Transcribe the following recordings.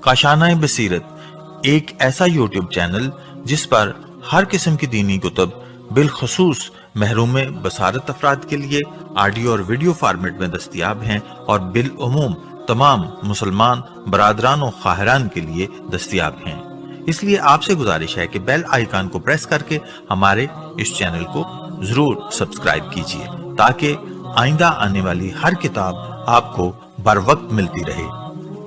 کاشانۂ بصیرت ایک ایسا یوٹیوب چینل جس پر ہر قسم کی دینی کتب بالخصوص محروم بصارت افراد کے لیے آڈیو اور ویڈیو فارمیٹ میں دستیاب ہیں اور بالعموم تمام مسلمان برادران و خواہران کے لیے دستیاب ہیں۔ اس لیے آپ سے گزارش ہے کہ بیل آئیکن کو پریس کر کے ہمارے اس چینل کو ضرور سبسکرائب کیجیے تاکہ آئندہ آنے والی ہر کتاب آپ کو بر وقت ملتی رہے۔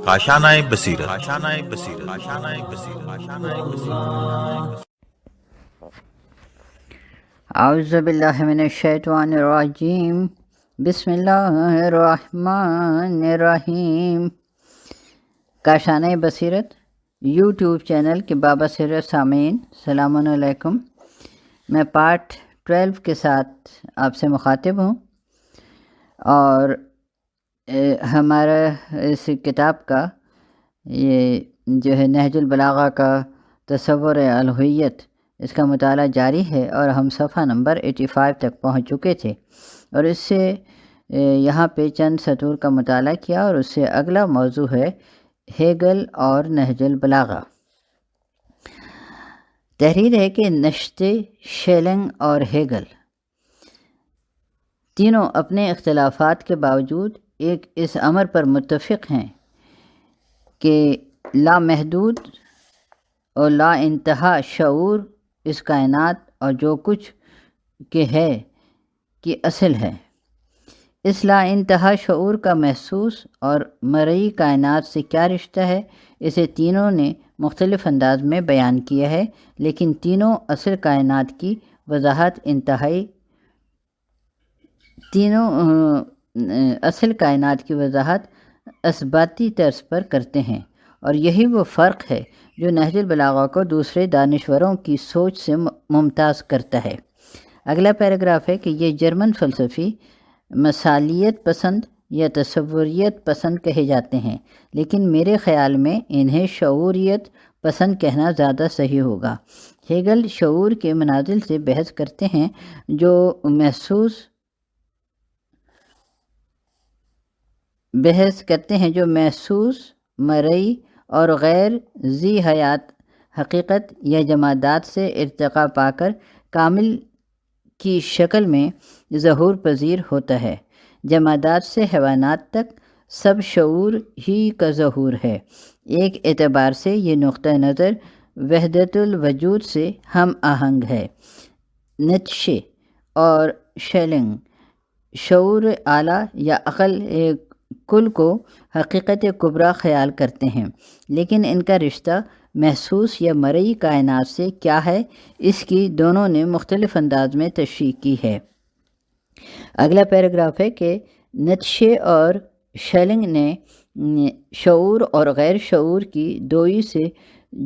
کاشانۂ بصیرت، کاشانۂ بصیرت، کاشانۂ بصیرت، کاشانۂ بصیرت۔ اعوذ باللہ من الشیطان الرجیم، بسم اللہ الرحمن الرحیم۔ کاشانۂ بصیرت یوٹیوب چینل کے بابصیرت سامعین، السلام علیکم۔ میں پارٹ 12 کے ساتھ آپ سے مخاطب ہوں، اور ہمارا اس کتاب کا یہ جو ہے نہج البلاغہ کا تصور الہویت، اس کا مطالعہ جاری ہے، اور ہم صفحہ نمبر 85 تک پہنچ چکے تھے، اور اس سے یہاں پہ چند سطور کا مطالعہ کیا، اور اس سے اگلا موضوع ہے ہیگل اور نہج البلاغہ۔ تحریر ہے کہ نشتے، شیلنگ اور ہیگل تینوں اپنے اختلافات کے باوجود ایک اس امر پر متفق ہیں کہ لامحدود اور لا انتہا شعور اس کائنات اور جو کچھ کہ ہے کی اصل ہے۔ اس لا انتہا شعور کا محسوس اور مرئی کائنات سے کیا رشتہ ہے، اسے تینوں نے مختلف انداز میں بیان کیا ہے، لیکن تینوں اصل کائنات کی وضاحت اصل کائنات کی وضاحت اثباتی طرز پر کرتے ہیں، اور یہی وہ فرق ہے جو نہج البلاغہ کو دوسرے دانشوروں کی سوچ سے ممتاز کرتا ہے۔ اگلا پیراگراف ہے کہ یہ جرمن فلسفی مثالیت پسند یا تصوریت پسند کہے جاتے ہیں، لیکن میرے خیال میں انہیں شعوریت پسند کہنا زیادہ صحیح ہوگا۔ ہیگل شعور کے منازل سے بحث کرتے ہیں جو محسوس، مرئی اور غیر ذی حیات حقیقت یا جمادات سے ارتقا پا کر کامل کی شکل میں ظہور پذیر ہوتا ہے۔ جمادات سے حیوانات تک سب شعور ہی کا ظہور ہے۔ ایک اعتبار سے یہ نقطہ نظر وحدت الوجود سے ہم آہنگ ہے۔ نیٹشے اور شیلنگ شعور اعلیٰ یا عقل کل کو حقیقت کبریٰ خیال کرتے ہیں، لیکن ان کا رشتہ محسوس یا مرئی کائنات سے کیا ہے، اس کی دونوں نے مختلف انداز میں تشریح کی ہے۔ اگلا پیراگراف ہے کہ نیٹشے اور شیلنگ نے شعور اور غیر شعور کی دوئی سے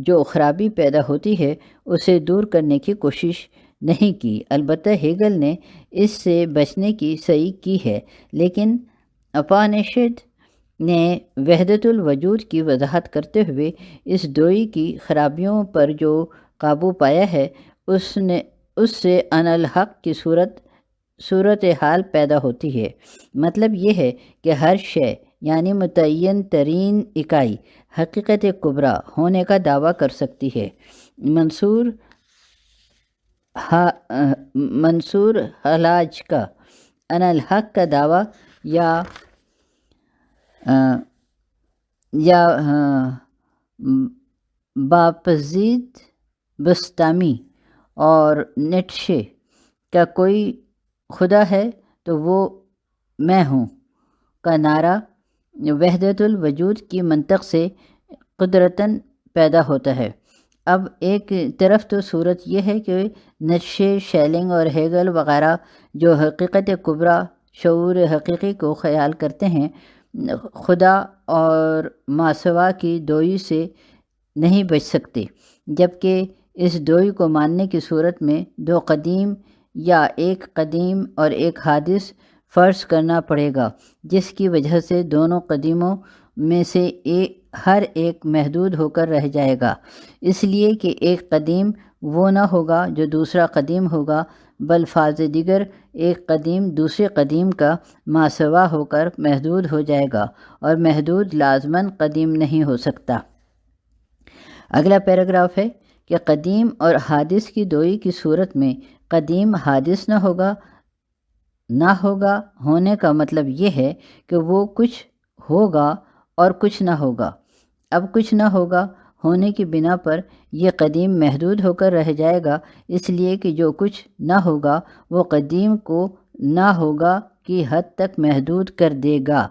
جو خرابی پیدا ہوتی ہے اسے دور کرنے کی کوشش نہیں کی، البتہ ہیگل نے اس سے بچنے کی سعی کی ہے، لیکن اپانشد نے وحدت الوجود کی وضاحت کرتے ہوئے اس دوئی کی خرابیوں پر جو قابو پایا ہے اس سے ان الحق کی صورت حال پیدا ہوتی ہے۔ مطلب یہ ہے کہ ہر شے یعنی متعین ترین اکائی حقیقت کبریٰ ہونے کا دعویٰ کر سکتی ہے۔ منصور حلاج کا ان الحق کا دعویٰ یا باپزید بسطامی اور نیٹشے کا کوئی خدا ہے تو وہ میں ہوں کا نعرہ وحدت الوجود کی منطق سے قدرتاً پیدا ہوتا ہے۔ اب ایک طرف تو صورت یہ ہے کہ نیٹشے، شیلنگ اور ہیگل وغیرہ جو حقیقت کبریٰ شعور حقیقی کو خیال کرتے ہیں، خدا اور ماسوا کی دوئی سے نہیں بچ سکتے، جبکہ اس دوئی کو ماننے کی صورت میں دو قدیم یا ایک قدیم اور ایک حادث فرض کرنا پڑے گا، جس کی وجہ سے دونوں قدیموں میں سے ہر ایک محدود ہو کر رہ جائے گا، اس لیے کہ ایک قدیم وہ نہ ہوگا جو دوسرا قدیم ہوگا، بلفاظ دیگر ایک قدیم دوسرے قدیم کا ماسوا ہو کر محدود ہو جائے گا، اور محدود لازماً قدیم نہیں ہو سکتا۔ اگلا پیراگراف ہے کہ قدیم اور حادث کی دوئی کی صورت میں قدیم حادث نہ ہوگا ہونے کا مطلب یہ ہے کہ وہ کچھ ہوگا اور کچھ نہ ہوگا۔ اب کچھ نہ ہوگا ہونے کی بنا پر یہ قدیم محدود ہو کر رہ جائے گا، اس لیے کہ جو کچھ نہ ہوگا وہ قدیم کو نہ ہوگا کی حد تک محدود کر دے گا۔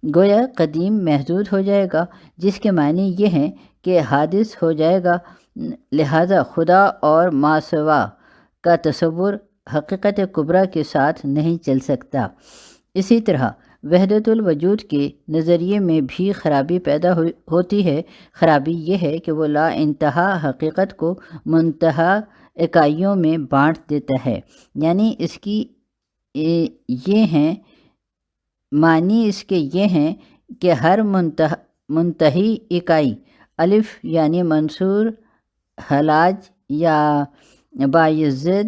گویا قدیم محدود ہو جائے گا، جس کے معنی یہ ہیں کہ حادث ہو جائے گا، لہذا خدا اور ماسوا کا تصور حقیقت کبریٰ کے ساتھ نہیں چل سکتا۔ اسی طرح وحدت الوجود کے نظریے میں بھی خرابی پیدا ہوتی ہے۔ خرابی یہ ہے کہ وہ لا انتہا حقیقت کو منتہا اکائیوں میں بانٹ دیتا ہے، یعنی اس کی معنی اس کے یہ ہیں کہ ہر منتہی اکائی الف یعنی منصور، حلاج یا باعزت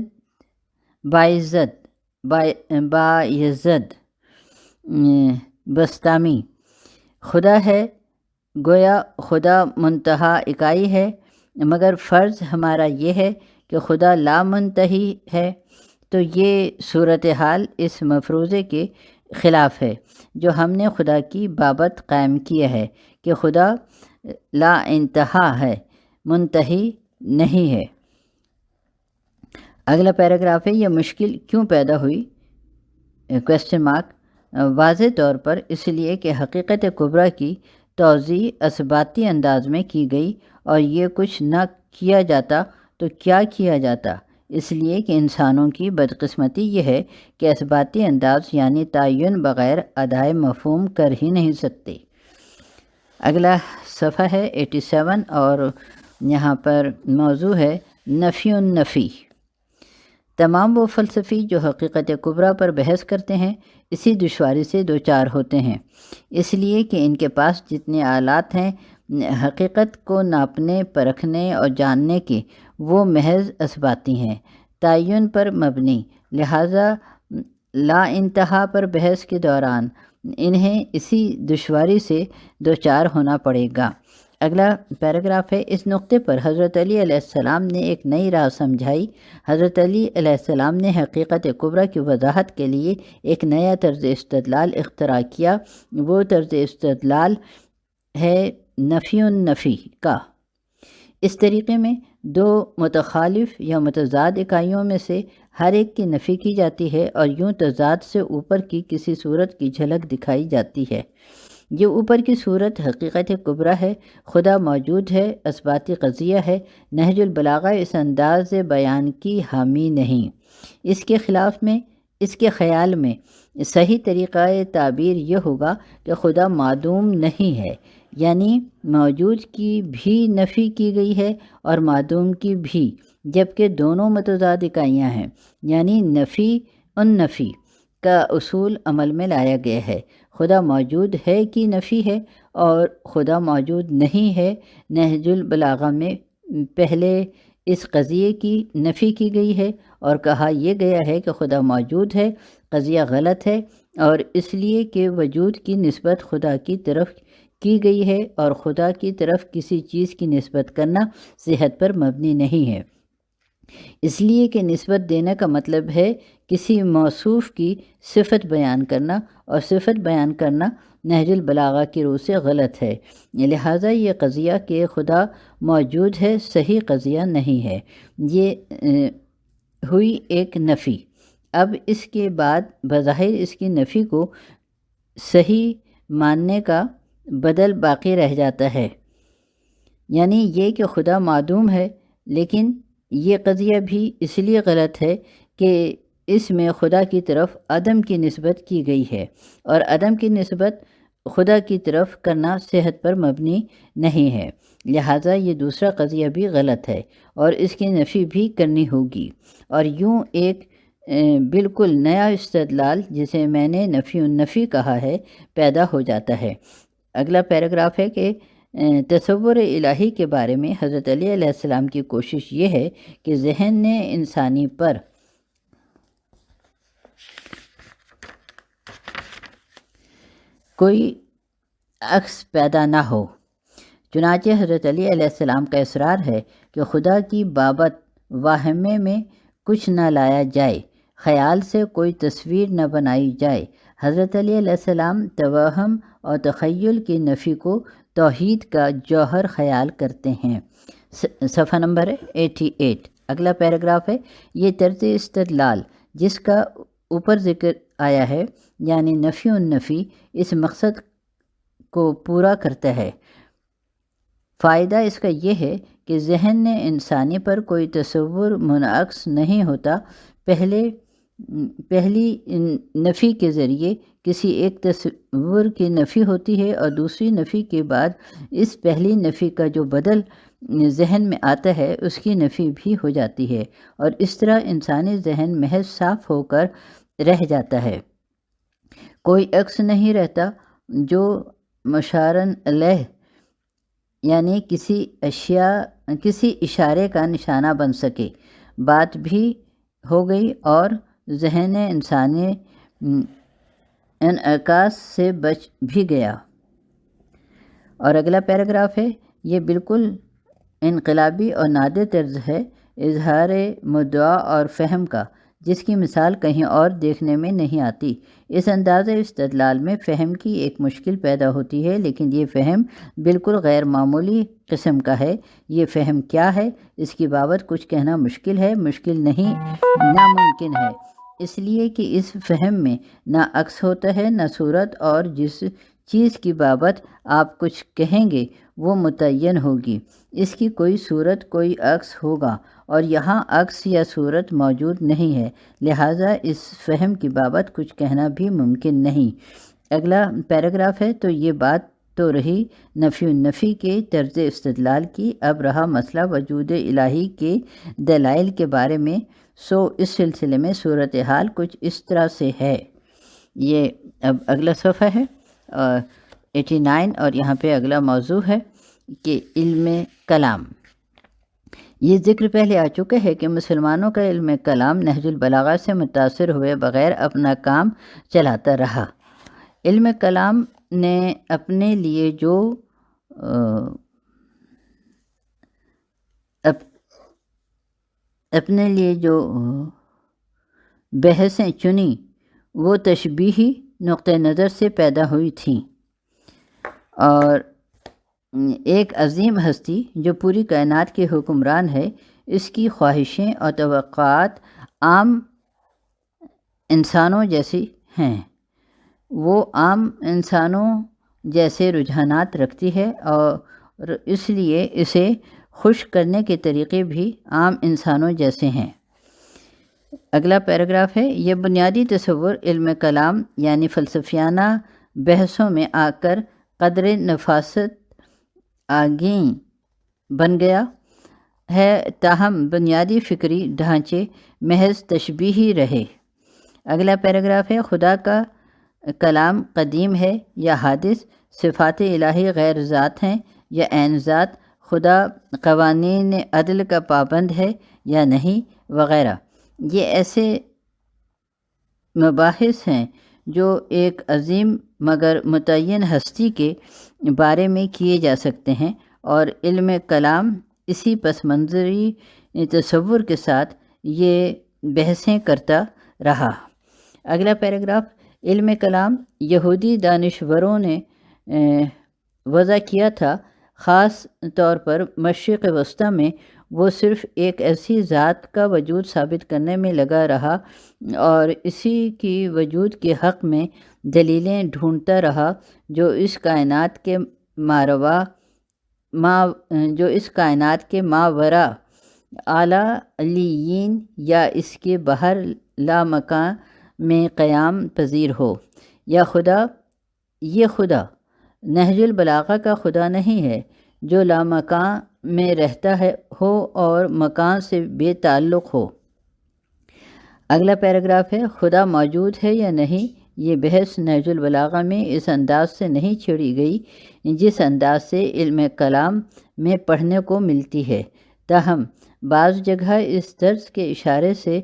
بستامی خدا ہے۔ گویا خدا منتہا اکائی ہے، مگر فرض ہمارا یہ ہے کہ خدا لا منتہی ہے، تو یہ صورتحال اس مفروضے کے خلاف ہے جو ہم نے خدا کی بابت قائم کیا ہے کہ خدا لا انتہا ہے، منتہی نہیں ہے۔ اگلا پیراگراف ہے یہ مشکل کیوں پیدا ہوئی؟ واضح طور پر اس لیے کہ حقیقت کبریٰ کی توضیح اثباتی انداز میں کی گئی، اور یہ کچھ نہ کیا جاتا تو کیا کیا جاتا، اس لیے کہ انسانوں کی بدقسمتی یہ ہے کہ اثباتی انداز یعنی تعین بغیر ادائے مفہوم کر ہی نہیں سکتے۔ اگلا صفحہ ہے 87 اور یہاں پر موضوع ہے نفی النفی۔ تمام وہ فلسفی جو حقیقت کبریٰ پر بحث کرتے ہیں اسی دشواری سے دوچار ہوتے ہیں، اس لیے کہ ان کے پاس جتنے آلات ہیں حقیقت کو ناپنے، پرکھنے اور جاننے کے، وہ محض اثباتی ہیں، تعین پر مبنی، لہٰذا لا انتہا پر بحث کے دوران انہیں اسی دشواری سے دوچار ہونا پڑے گا۔ اگلا پیراگراف ہے اس نقطے پر حضرت علی علیہ السلام نے ایک نئی راہ سمجھائی۔ حضرت علی علیہ السلام نے حقیقت کبریٰ کی وضاحت کے لیے ایک نیا طرز استدلال اختراع کیا۔ وہ طرز استدلال ہے نفی النفی کا۔ اس طریقے میں دو متخالف یا متضاد اکائیوں میں سے ہر ایک کی نفی کی جاتی ہے، اور یوں تضاد سے اوپر کی کسی صورت کی جھلک دکھائی جاتی ہے۔ یہ اوپر کی صورت حقیقت کبریٰ ہے، خدا موجود ہے، اثباتی قضیہ ہے۔ نہج البلاغہ اس انداز بیان کی حامی نہیں۔ اس کے خلاف میں، اس کے خیال میں صحیح طریقہ تعبیر یہ ہوگا کہ خدا معدوم نہیں ہے، یعنی موجود کی بھی نفی کی گئی ہے اور معدوم کی بھی، جبکہ دونوں متضاد اکائیاں ہیں، یعنی نفی النفی کا اصول عمل میں لایا گیا ہے۔ خدا موجود ہے کی نفی ہے اور خدا موجود نہیں ہے۔ نہج البلاغہ میں پہلے اس قضیے کی نفی کی گئی ہے اور کہا یہ گیا ہے کہ خدا موجود ہے، قضیہ غلط ہے، اور اس لیے کہ وجود کی نسبت خدا کی طرف کی گئی ہے، اور خدا کی طرف کسی چیز کی نسبت کرنا صحت پر مبنی نہیں ہے، اس لیے کہ نسبت دینے کا مطلب ہے کسی موصوف کی صفت بیان کرنا، اور صفت بیان کرنا نہج البلاغہ کی روح سے غلط ہے۔ لہٰذا یہ قضیہ کہ خدا موجود ہے صحیح قضیہ نہیں ہے، یہ ہوئی ایک نفی۔ اب اس کے بعد بظاہر اس کی نفی کو صحیح ماننے کا بدل باقی رہ جاتا ہے، یعنی یہ کہ خدا معدوم ہے، لیکن یہ قضیہ بھی اس لیے غلط ہے کہ اس میں خدا کی طرف عدم کی نسبت کی گئی ہے، اور عدم کی نسبت خدا کی طرف کرنا صحت پر مبنی نہیں ہے، لہٰذا یہ دوسرا قضیہ بھی غلط ہے اور اس کی نفی بھی کرنی ہوگی، اور یوں ایک بالکل نیا استدلال جسے میں نے نفی النفی کہا ہے پیدا ہو جاتا ہے۔ اگلا پیراگراف ہے کہ تصور الہی کے بارے میں حضرت علی علیہ السلام کی کوشش یہ ہے کہ ذہن نے انسانی پر کوئی عکس پیدا نہ ہو۔ چنانچہ حضرت علی علیہ السلام کا اصرار ہے کہ خدا کی بابت واہمے میں کچھ نہ لایا جائے، خیال سے کوئی تصویر نہ بنائی جائے۔ حضرت علی علیہ السلام توہم اور تخیل کی نفی کو توحید کا جوہر خیال کرتے ہیں۔ صفحہ نمبر 88۔ اگلا پیراگراف ہے، یہ طرز استدلال جس کا اوپر ذکر آیا ہے، یعنی نفی النفی، اس مقصد کو پورا کرتا ہے۔ فائدہ اس کا یہ ہے کہ ذہن انسانی پر کوئی تصور منعکس نہیں ہوتا۔ پہلی نفی کے ذریعے کسی ایک تصور کی نفی ہوتی ہے اور دوسری نفی کے بعد اس پہلی نفی کا جو بدل ذہن میں آتا ہے اس کی نفی بھی ہو جاتی ہے، اور اس طرح انسانی ذہن محض صاف ہو کر رہ جاتا ہے، کوئی عکس نہیں رہتا جو مشارن علیہ یعنی کسی اشارے کا نشانہ بن سکے۔ بات بھی ہو گئی اور ذہن انسانی انعکاس سے بچ بھی گیا۔ اور اگلا پیراگراف ہے، یہ بالکل انقلابی اور نادر طرز ہے اظہار مدعا اور فہم کا، جس کی مثال کہیں اور دیکھنے میں نہیں آتی۔ اس انداز استدلال میں فہم کی ایک مشکل پیدا ہوتی ہے، لیکن یہ فہم بالکل غیر معمولی قسم کا ہے۔ یہ فہم کیا ہے، اس کی بابت کچھ کہنا مشکل ہے، مشکل نہیں، ناممکن ہے، اس لیے کہ اس فہم میں نہ عکس ہوتا ہے نہ صورت، اور جس چیز کی بابت آپ کچھ کہیں گے وہ متعین ہوگی، اس کی کوئی صورت کوئی عکس ہوگا، اور یہاں عکس یا صورت موجود نہیں ہے، لہٰذا اس فہم کی بابت کچھ کہنا بھی ممکن نہیں۔ اگلا پیراگراف ہے، تو یہ بات تو رہی نفی النفی کے طرز استدلال کی، اب رہا مسئلہ وجود الہی کے دلائل کے بارے میں۔ اس سلسلے میں صورتحال کچھ اس طرح سے ہے۔ یہ اب اگلا صفحہ ہے 89، اور یہاں پہ اگلا موضوع ہے کہ علم کلام۔ یہ ذکر پہلے آ چکا ہے کہ مسلمانوں کا علم کلام نہج البلاغہ سے متاثر ہوئے بغیر اپنا کام چلاتا رہا۔ علم کلام نے اپنے لیے جو بحثیں چنی وہ تشبیہی نقطہ نظر سے پیدا ہوئی تھیں، اور ایک عظیم ہستی جو پوری کائنات کی حکمران ہے، اس کی خواہشیں اور توقعات عام انسانوں جیسی ہیں، وہ عام انسانوں جیسے رجحانات رکھتی ہے، اور اس لیے اسے خوش کرنے کے طریقے بھی عام انسانوں جیسے ہیں۔ اگلا پیراگراف ہے، یہ بنیادی تصور علم کلام یعنی فلسفیانہ بحثوں میں آ کر قدر نفاست آگیں بن گیا ہے، تاہم بنیادی فکری ڈھانچے محض تشبیہی رہے۔ اگلا پیراگراف ہے، خدا کا کلام قدیم ہے یا حادث، صفات الہی غیر ذات ہیں یا عین ذات، خدا قوانین عدل کا پابند ہے یا نہیں، وغیرہ۔ یہ ایسے مباحث ہیں جو ایک عظیم مگر متعین ہستی کے بارے میں کیے جا سکتے ہیں، اور علم کلام اسی پس منظری تصور کے ساتھ یہ بحثیں کرتا رہا۔ اگلا پیراگراف، علم کلام یہودی دانشوروں نے وضع کیا تھا، خاص طور پر مشرق وسطیٰ میں وہ صرف ایک ایسی ذات کا وجود ثابت کرنے میں لگا رہا اور اسی کی وجود کے حق میں دلیلیں ڈھونڈتا رہا جو اس کائنات کے ماوراء اعلیٰ علیین یا اس کے باہر لامکاں میں قیام پذیر ہو۔ یہ خدا نہج البلاغہ کا خدا نہیں ہے جو لامکاں میں رہتا ہو اور مکان سے بے تعلق ہو۔ اگلا پیراگراف ہے، خدا موجود ہے یا نہیں، یہ بحث نہج البلاغہ میں اس انداز سے نہیں چھیڑی گئی جس انداز سے علم کلام میں پڑھنے کو ملتی ہے، تاہم بعض جگہ اس طرز کے اشارے سے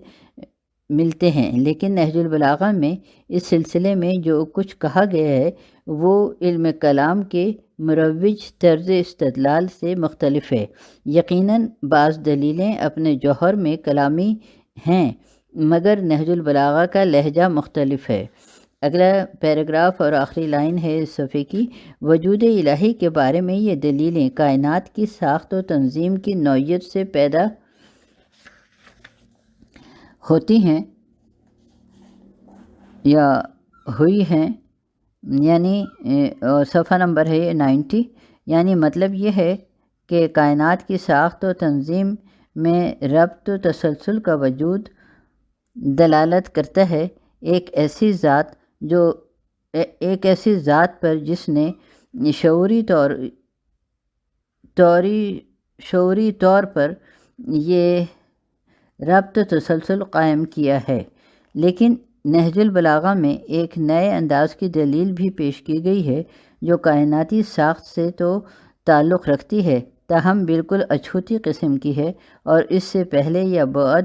ملتے ہیں، لیکن نہج البلاغہ میں اس سلسلے میں جو کچھ کہا گیا ہے وہ علم کلام کے مروج طرز استدلال سے مختلف ہے۔ یقیناً بعض دلیلیں اپنے جوہر میں کلامی ہیں، مگر نہج البلاغہ کا لہجہ مختلف ہے۔ اگلا پیراگراف اور آخری لائن ہے اس صفحے کی: وجود الہی کے بارے میں یہ دلیلیں کائنات کی ساخت و تنظیم کی نوعیت سے پیدا ہوتی ہیں یا ہوئی ہیں، یعنی صفحہ نمبر ہے 90، یعنی مطلب یہ ہے کہ کائنات کی ساخت و تنظیم میں ربط و تسلسل کا وجود دلالت کرتا ہے ایک ایسی ذات پر جس نے شعوری طور پر یہ ربط و تسلسل قائم کیا ہے۔ لیکن نہج البلاغہ میں ایک نئے انداز کی دلیل بھی پیش کی گئی ہے جو کائناتی ساخت سے تو تعلق رکھتی ہے، تاہم بالکل اچھوتی قسم کی ہے اور اس سے پہلے یا بعد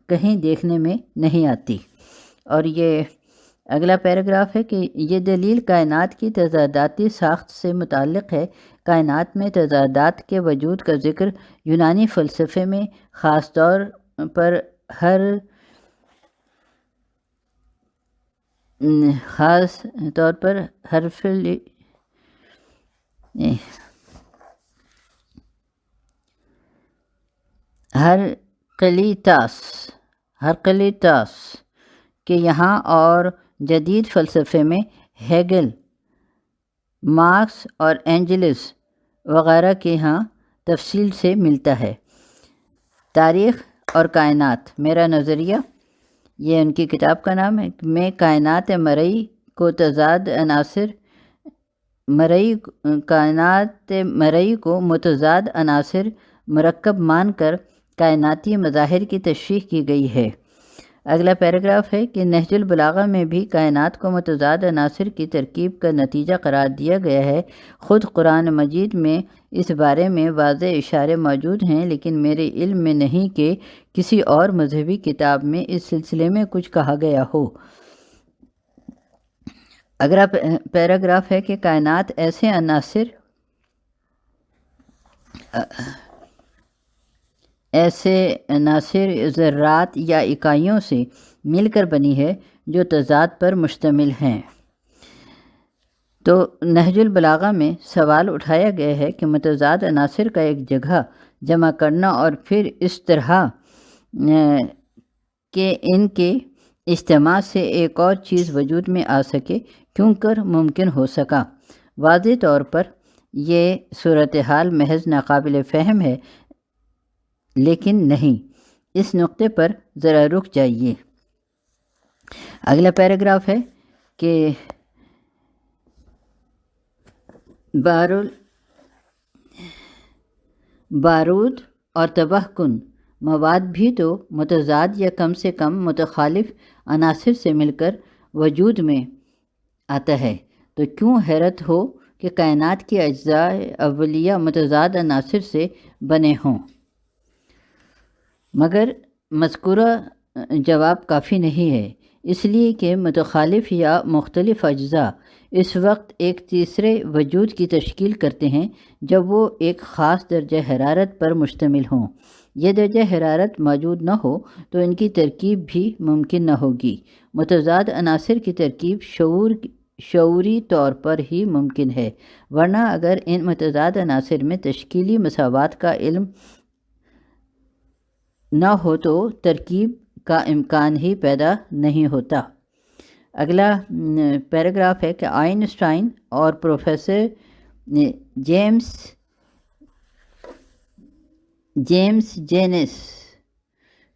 کہیں دیکھنے میں نہیں آتی۔ اور یہ اگلا پیراگراف ہے کہ یہ دلیل کائنات کی تضاداتی ساخت سے متعلق ہے۔ کائنات میں تضادات کے وجود کا ذکر یونانی فلسفے میں خاص طور پر ہرقلیطاس کے یہاں اور جدید فلسفے میں ہیگل، مارکس اور اینجلس وغیرہ کے ہاں تفصیل سے ملتا ہے۔ تاریخ اور کائنات، میرا نظریہ، یہ ان کی کتاب کا نام ہے، میں کائنات مرئی کو متضاد عناصر مرکب مان کر کائناتی مظاہر کی تشریح کی گئی ہے۔ اگلا پیراگراف ہے کہ نہج البلاغہ میں بھی کائنات کو متضاد عناصر کی ترکیب کا نتیجہ قرار دیا گیا ہے۔ خود قرآن مجید میں اس بارے میں واضح اشارے موجود ہیں، لیکن میرے علم میں نہیں کہ کسی اور مذہبی کتاب میں اس سلسلے میں کچھ کہا گیا ہو۔ اگلا پیراگراف ہے کہ کائنات ایسے عناصر، ذرات یا اکائیوں سے مل کر بنی ہے جو تضاد پر مشتمل ہیں۔ تو نہج البلاغہ میں سوال اٹھایا گیا ہے کہ متضاد عناصر کا ایک جگہ جمع کرنا اور پھر اس طرح کہ ان کے اجتماع سے ایک اور چیز وجود میں آ سکے کیوں کر ممکن ہو سکا؟ واضح طور پر یہ صورتحال محض ناقابل فہم ہے، لیکن نہیں، اس نقطے پر ذرا رک جائیے۔ اگلا پیراگراف ہے کہ بارود اور تباہ کن مواد بھی تو متضاد یا کم سے کم متخالف عناصر سے مل کر وجود میں آتا ہے، تو کیوں حیرت ہو کہ کائنات کی اجزاء اولیہ متضاد عناصر سے بنے ہوں؟ مگر مذکورہ جواب کافی نہیں ہے، اس لیے کہ متخالف یا مختلف اجزاء اس وقت ایک تیسرے وجود کی تشکیل کرتے ہیں جب وہ ایک خاص درجہ حرارت پر مشتمل ہوں۔ یہ درجہ حرارت موجود نہ ہو تو ان کی ترکیب بھی ممکن نہ ہوگی۔ متضاد عناصر کی ترکیب شعوری طور پر ہی ممکن ہے، ورنہ اگر ان متضاد عناصر میں تشکیلی مساوات کا علم نہ ہو تو ترکیب کا امکان ہی پیدا نہیں ہوتا۔ اگلا پیراگراف ہے کہ آئنسٹائن اور پروفیسر جیمس جینس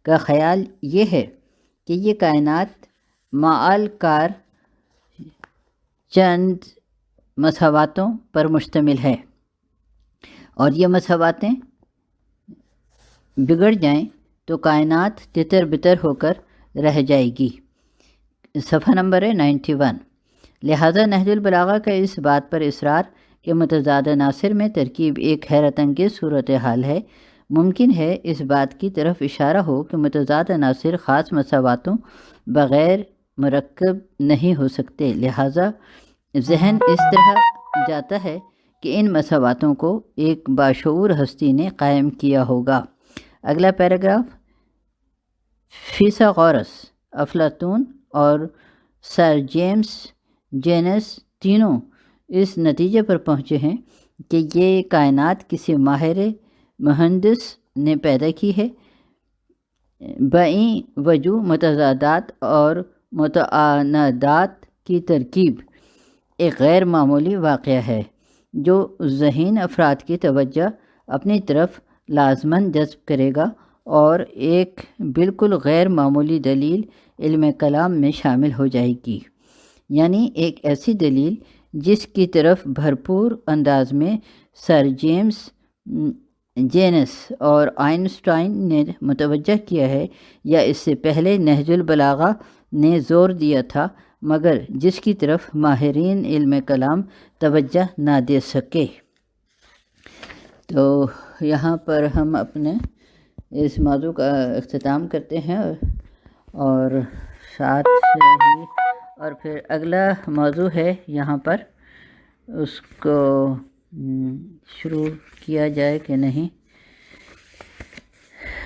کا خیال یہ ہے کہ یہ کائنات معال کار چند مساواتوں پر مشتمل ہے، اور یہ مساواتیں بگڑ جائیں تو کائنات تتر بتر ہو کر رہ جائے گی۔ صفحہ نمبر ہے 91۔ لہٰذا نہج البلاغہ کا اس بات پر اصرار کہ متضاد عناصر میں ترکیب ایک حیرت انگیز صورتحال ہے، ممکن ہے اس بات کی طرف اشارہ ہو کہ متضاد عناصر خاص مساواتوں بغیر مرکب نہیں ہو سکتے، لہٰذا ذہن اس طرح جاتا ہے کہ ان مساواتوں کو ایک باشعور ہستی نے قائم کیا ہوگا۔ اگلا پیراگراف، فیثاغورس، افلاطون اور سر جیمس جینس تینوں اس نتیجے پر پہنچے ہیں کہ یہ کائنات کسی ماہر مہندس نے پیدا کی ہے۔ بائیں وجہ متضادات اور متعاندات کی ترکیب ایک غیر معمولی واقعہ ہے جو ذہین افراد کی توجہ اپنی طرف لازماً جذب کرے گا اور ایک بالکل غیر معمولی دلیل علم کلام میں شامل ہو جائے گی، یعنی ایک ایسی دلیل جس کی طرف بھرپور انداز میں سر جیمس جینس اور آئنسٹائن نے متوجہ کیا ہے، یا اس سے پہلے نہج البلاغہ نے زور دیا تھا، مگر جس کی طرف ماہرین علم کلام توجہ نہ دے سکے۔ تو یہاں پر ہم اپنے اس موضوع کا اختتام کرتے ہیں، اور ساتھ سے ہی اور پھر اگلا موضوع ہے یہاں پر، اس کو شروع کیا جائے کہ نہیں۔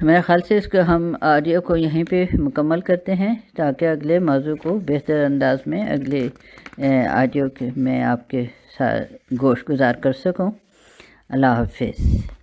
میرے خیال سے اس کو ہم آڈیو کو یہیں پہ مکمل کرتے ہیں تاکہ اگلے موضوع کو بہتر انداز میں اگلے آڈیو کے میں آپ کے ساتھ گوش گزار کر سکوں۔ اللہ حافظ۔